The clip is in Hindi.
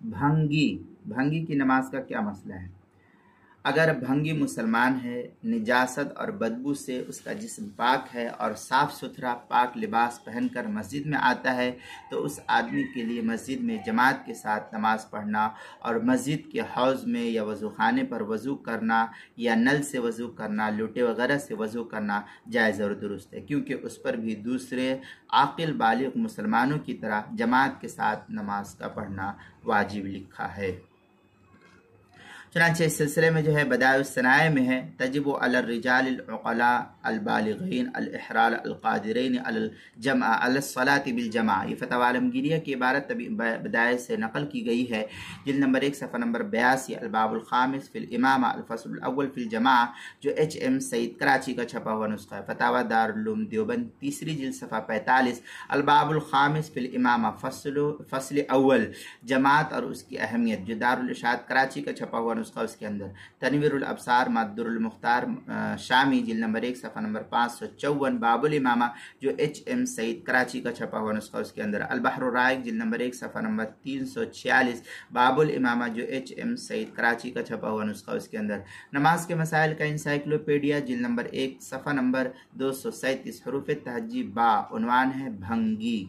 भंगी, भंगी की नमाज का क्या मसला है? अगर भंगी मुसलमान है, निजासत और बदबू से उसका जिस्म पाक है और साफ़ सुथरा पाक लिबास पहनकर मस्जिद में आता है, तो उस आदमी के लिए मस्जिद में जमात के साथ नमाज पढ़ना और मस्जिद के हौज़ में या वज़ूखाने पर वज़ू करना या नल से वज़ू करना, लोटे वगैरह से वज़ू करना जायज़ और दुरुस्त है, क्योंकि उस पर भी दूसरे आकिल बालिग मुसलमानों की तरह जमात के साथ नमाज का पढ़ना वाजिब लिखा है। चुनांचे इस सिलसिले में जो है बदाउस्सनाए में है, तजिबु अल रिजाल उक़ला अल बालिग़ीन अल इहराल अल क़ादिरीन अल जमा अल सलाति बिल जमा। ये फतवा आलमगीरिया की इबारत बदाए से नकल की गई है, जिल्द नंबर 1 सफ़ा नंबर 82, अल बाबुल ख़ामिस फ़िल इमामा अल फ़स्लुल अव्वल फ़िल जमा, जो HM सईद कराची का छपा हुआ नुस्खा है। फतावा दारुल उलूम देवबंद, तीसरी जिल्द सफ़ा 45, अल बाबुल ख़ामिस फ़िल इमामा फ़स्ल अव्वल, जमात और उसकी अहमियत, जो दारुल इरशाद कराची का छपा हुआ नुस्खा, उसके अंदर तनवीरुल अब्सार मद्दुरुल मुख्तार शामी, जिल्द नंबर 1 सफ़ा नंबर 554, बाबुल इमामा, जो HM सईद कराची का छपा हुआ नुस्खा, उसके अंदर अल बहरुर राइक, जिल्द नंबर 1 सफ़ा नंबर 346, बाबुल इमामा, जो HM सईद कराची का छपा हुआ नुस्खा, उसके अंदर नमाज के मसाइल का इंसाइक्लोपीडिया, जिल्द नंबर 1 सफ़ा नंबर 237, हरूफ तहज्जी बा, उन्वान है भंगी।